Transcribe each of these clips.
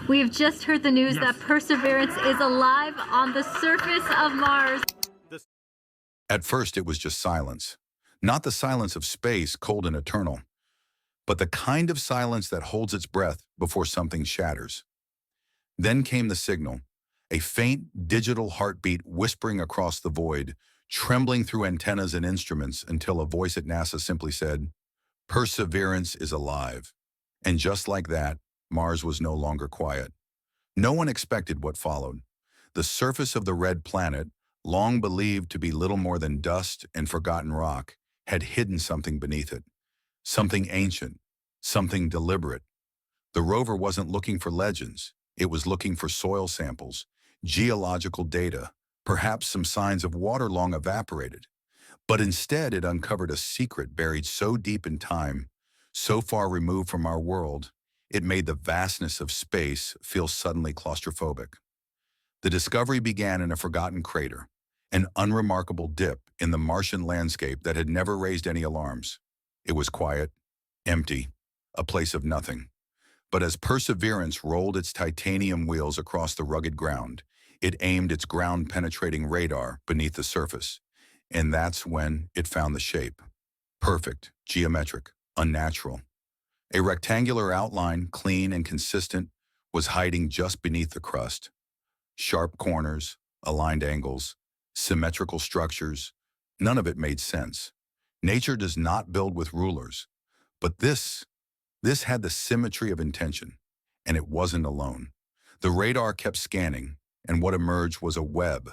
We have just heard the news that Perseverance is alive on the surface of Mars. At first, it was just silence. Not the silence of space, cold and eternal, but the kind of silence that holds its breath before something shatters. Then came the signal, a faint digital heartbeat whispering across the void, trembling through antennas and instruments until a voice at NASA simply said, "Perseverance is alive." And just like that, Mars was no longer quiet. No one expected what followed. The surface of the red planet, long believed to be little more than dust and forgotten rock, had hidden something beneath it. Something ancient, something deliberate. The rover wasn't looking for legends. It was looking for soil samples, geological data, perhaps some signs of water long evaporated. But instead, it uncovered a secret buried so deep in time, so far removed from our world, it made the vastness of space feel suddenly claustrophobic. The discovery began in a forgotten crater, an unremarkable dip in the Martian landscape that had never raised any alarms. It was quiet, empty, a place of nothing. But as Perseverance rolled its titanium wheels across the rugged ground, it aimed its ground-penetrating radar beneath the surface. And that's when it found the shape. Perfect, geometric, unnatural. A rectangular outline, clean and consistent, was hiding just beneath the crust. Sharp corners, aligned angles, symmetrical structures, none of it made sense. Nature does not build with rulers. But this had the symmetry of intention, and it wasn't alone. The radar kept scanning, and what emerged was a web,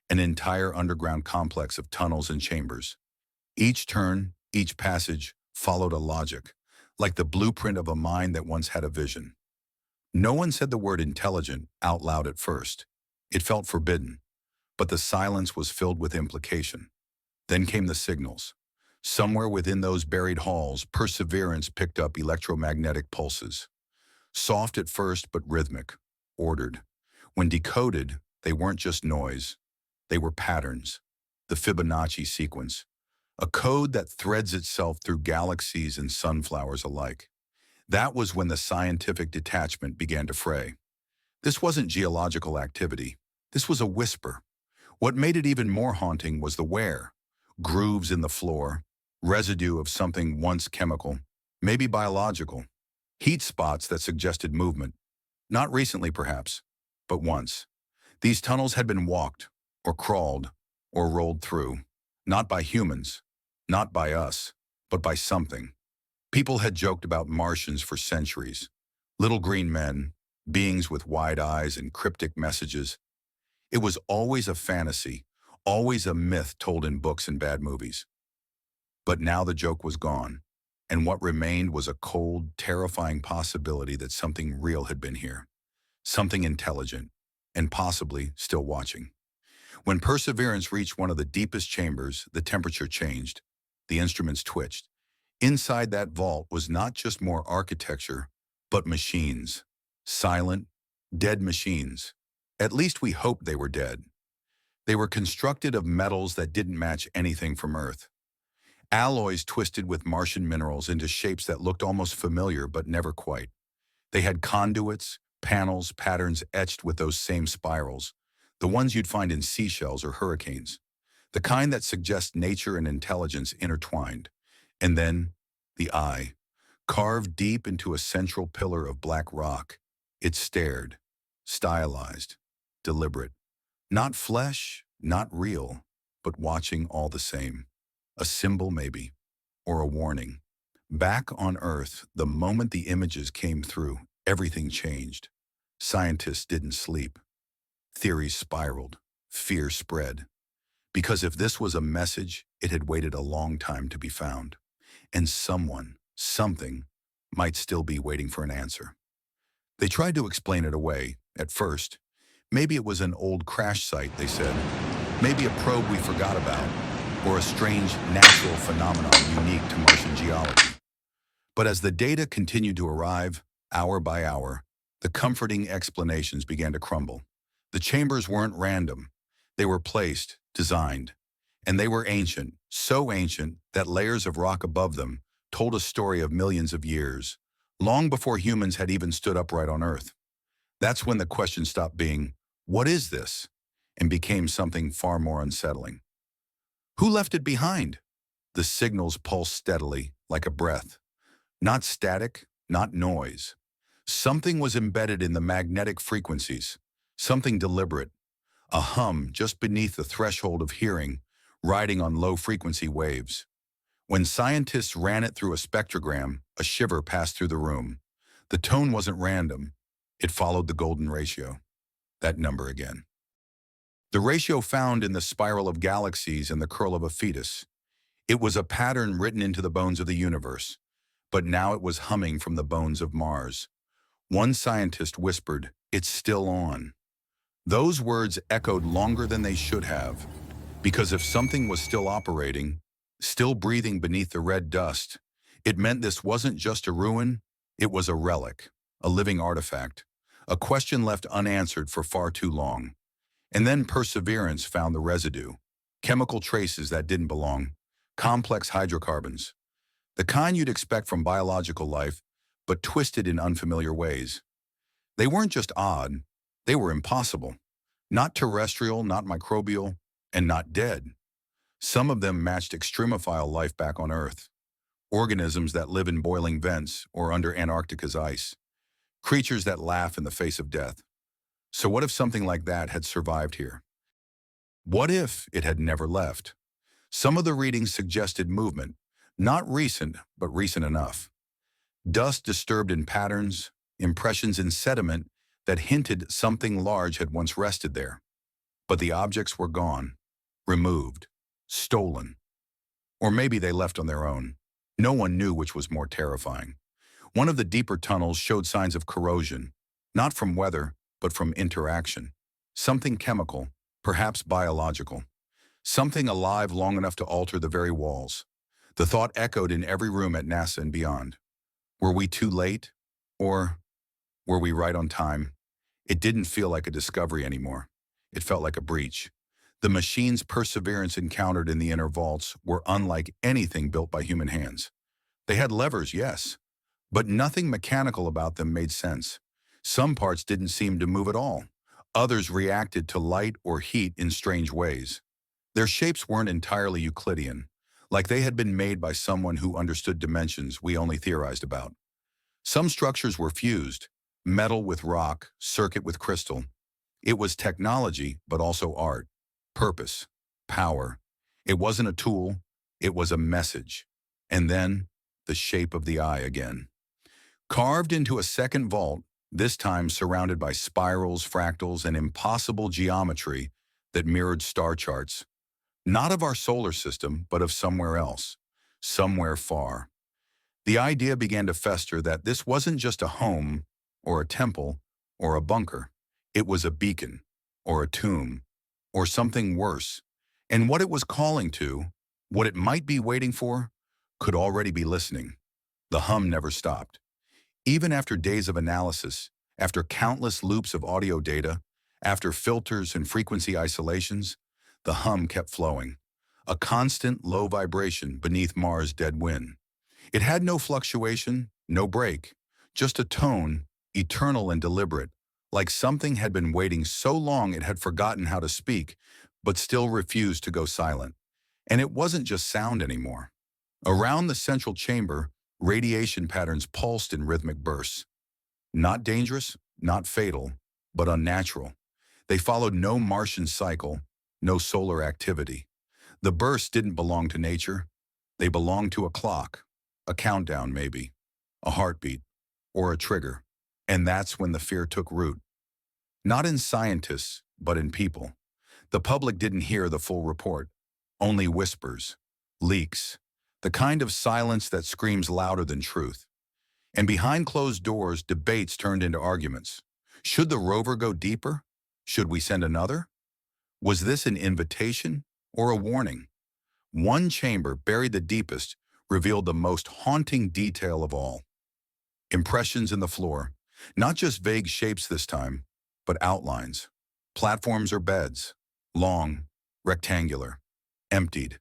an entire underground complex of tunnels and chambers. Each turn, each passage, followed a logic, like the blueprint of a mind that once had a vision. No one said the word intelligent out loud at first. It felt forbidden, but the silence was filled with implication. Then came the signals. Somewhere within those buried halls, Perseverance picked up electromagnetic pulses. Soft at first, but rhythmic, ordered. When decoded, they weren't just noise. They were patterns, the Fibonacci sequence, a code that threads itself through galaxies and sunflowers alike. That was when the scientific detachment began to fray. This wasn't geological activity. This was a whisper. What made it even more haunting was the where. Grooves in the floor, residue of something once chemical, maybe biological. Heat spots that suggested movement. Not recently, perhaps, but once. These tunnels had been walked, or crawled, or rolled through. Not by humans, not by us, but by something. People had joked about Martians for centuries. Little green men, beings with wide eyes and cryptic messages. It was always a fantasy, always a myth told in books and bad movies. But now the joke was gone, and what remained was a cold, terrifying possibility that something real had been here. Something intelligent, and possibly still watching. When Perseverance reached one of the deepest chambers, the temperature changed. The instruments twitched. Inside that vault was not just more architecture, but machines. Silent, dead machines. At least we hoped they were dead. They were constructed of metals that didn't match anything from Earth. Alloys twisted with Martian minerals into shapes that looked almost familiar but never quite. They had conduits, panels, patterns etched with those same spirals, the ones you'd find in seashells or hurricanes, the kind that suggest nature and intelligence intertwined. And then, the eye, carved deep into a central pillar of black rock. It stared, stylized, deliberate. Not flesh, not real, but watching all the same. A symbol maybe, or a warning. Back on Earth, the moment the images came through, everything changed. Scientists didn't sleep. Theories spiraled. Fear spread. Because if this was a message, it had waited a long time to be found. And someone, something, might still be waiting for an answer. They tried to explain it away, at first. Maybe it was an old crash site, they said. Maybe a probe we forgot about, or a strange natural phenomenon unique to Martian geology. But as the data continued to arrive, hour by hour, the comforting explanations began to crumble. The chambers weren't random. They were placed, designed, and they were ancient, so ancient that layers of rock above them told a story of millions of years, long before humans had even stood upright on Earth. That's when the question stopped being, "What is this?" and became something far more unsettling. Who left it behind? The signals pulsed steadily, like a breath. Not static, not noise. Something was embedded in the magnetic frequencies, something deliberate, a hum just beneath the threshold of hearing, riding on low-frequency waves. When scientists ran it through a spectrogram, a shiver passed through the room. The tone wasn't random. It followed the golden ratio. That number again. The ratio found in the spiral of galaxies and the curl of a fetus. It was a pattern written into the bones of the universe, but now it was humming from the bones of Mars. One scientist whispered, "It's still on." Those words echoed longer than they should have, because if something was still operating, still breathing beneath the red dust, it meant this wasn't just a ruin, it was a relic, a living artifact, a question left unanswered for far too long. And then perseverance found the residue, chemical traces that didn't belong, complex hydrocarbons, the kind you'd expect from biological life, but twisted in unfamiliar ways. They weren't just odd, they were impossible. Not terrestrial, not microbial, and not dead. Some of them matched extremophile life back on Earth, organisms that live in boiling vents or under Antarctica's ice, creatures that laugh in the face of death. So what if something like that had survived here? What if it had never left? Some of the readings suggested movement, not recent, but recent enough. Dust disturbed in patterns, impressions in sediment that hinted something large had once rested there. But the objects were gone, removed, stolen. Or maybe they left on their own. No one knew which was more terrifying. One of the deeper tunnels showed signs of corrosion, not from weather, but from interaction. Something chemical, perhaps biological. Something alive long enough to alter the very walls. The thought echoed in every room at NASA and beyond. Were we too late? Or were we right on time? It didn't feel like a discovery anymore. It felt like a breach. The machines Perseverance encountered in the inner vaults were unlike anything built by human hands. They had levers, yes, but nothing mechanical about them made sense. Some parts didn't seem to move at all. Others reacted to light or heat in strange ways. Their shapes weren't entirely Euclidean, like they had been made by someone who understood dimensions we only theorized about. Some structures were fused, metal with rock, circuit with crystal. It was technology, but also art, purpose, power. It wasn't a tool, it was a message. And then, the shape of the eye again. Carved into a second vault, this time surrounded by spirals, fractals, and impossible geometry that mirrored star charts. Not of our solar system, but of somewhere else, somewhere far. The idea began to fester that this wasn't just a home, or a temple, or a bunker. It was a beacon, or a tomb, or something worse. And what it was calling to, what it might be waiting for, could already be listening. The hum never stopped. Even after days of analysis, after countless loops of audio data, after filters and frequency isolations, the hum kept flowing. A constant low vibration beneath Mars' dead wind. It had no fluctuation, no break, just a tone, eternal and deliberate, like something had been waiting so long it had forgotten how to speak, but still refused to go silent. And it wasn't just sound anymore. Around the central chamber, radiation patterns pulsed in rhythmic bursts. Not dangerous, not fatal, but unnatural. They followed no Martian cycle, no solar activity. The bursts didn't belong to nature. They belonged to a clock, a countdown maybe, a heartbeat, or a trigger. And that's when the fear took root. Not in scientists, but in people. The public didn't hear the full report, only whispers, leaks, the kind of silence that screams louder than truth. And behind closed doors, debates turned into arguments. Should the rover go deeper? Should we send another? Was this an invitation or a warning? One chamber, buried the deepest, revealed the most haunting detail of all. Impressions in the floor, not just vague shapes this time, but outlines. Platforms or beds, long, rectangular, emptied.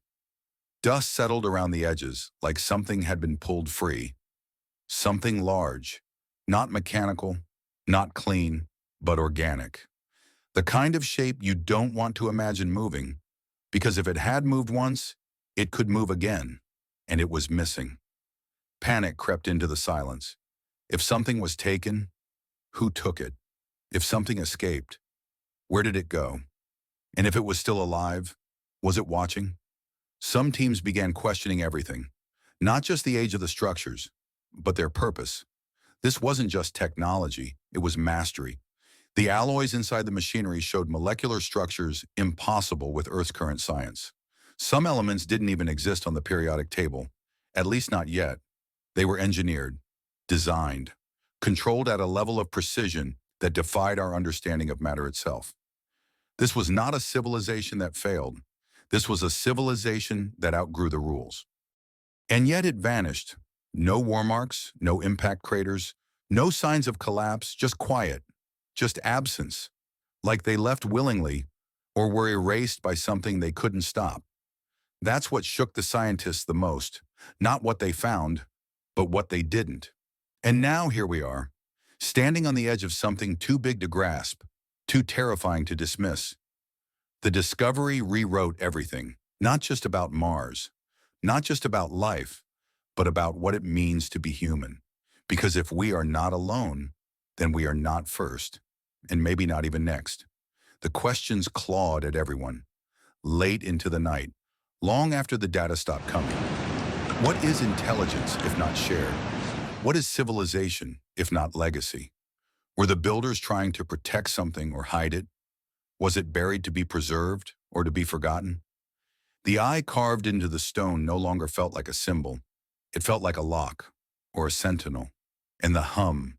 Dust settled around the edges like something had been pulled free. Something large, not mechanical, not clean, but organic. The kind of shape you don't want to imagine moving, because if it had moved once, it could move again, and it was missing. Panic crept into the silence. If something was taken, who took it? If something escaped, where did it go? And if it was still alive, was it watching? Some teams began questioning everything, not just the age of the structures, but their purpose. This wasn't just technology, it was mastery. The alloys inside the machinery showed molecular structures impossible with Earth's current science. Some elements didn't even exist on the periodic table, at least not yet. They were engineered, designed, controlled at a level of precision that defied our understanding of matter itself. This was not a civilization that failed. This was a civilization that outgrew the rules. And yet it vanished. No war marks, no impact craters, no signs of collapse, just quiet, just absence, like they left willingly or were erased by something they couldn't stop. That's what shook the scientists the most, not what they found, but what they didn't. And now here we are, standing on the edge of something too big to grasp, too terrifying to dismiss. The discovery rewrote everything, not just about Mars, not just about life, but about what it means to be human. Because if we are not alone, then we are not first, and maybe not even next. The questions clawed at everyone, late into the night, long after the data stopped coming. What is intelligence if not shared? What is civilization if not legacy? Were the builders trying to protect something or hide it? Was it buried to be preserved or to be forgotten? The eye carved into the stone no longer felt like a symbol. It felt like a lock or a sentinel. And the hum,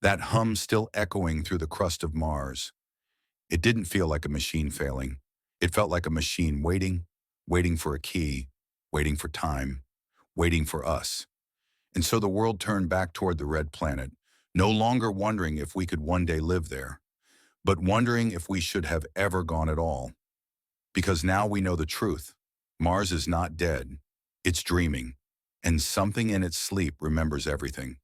that hum still echoing through the crust of Mars. It didn't feel like a machine failing. It felt like a machine waiting, waiting for a key, waiting for time, waiting for us. And so the world turned back toward the red planet, no longer wondering if we could one day live there, but wondering if we should have ever gone at all. Because now we know the truth. Mars is not dead. It's dreaming. And something in its sleep remembers everything.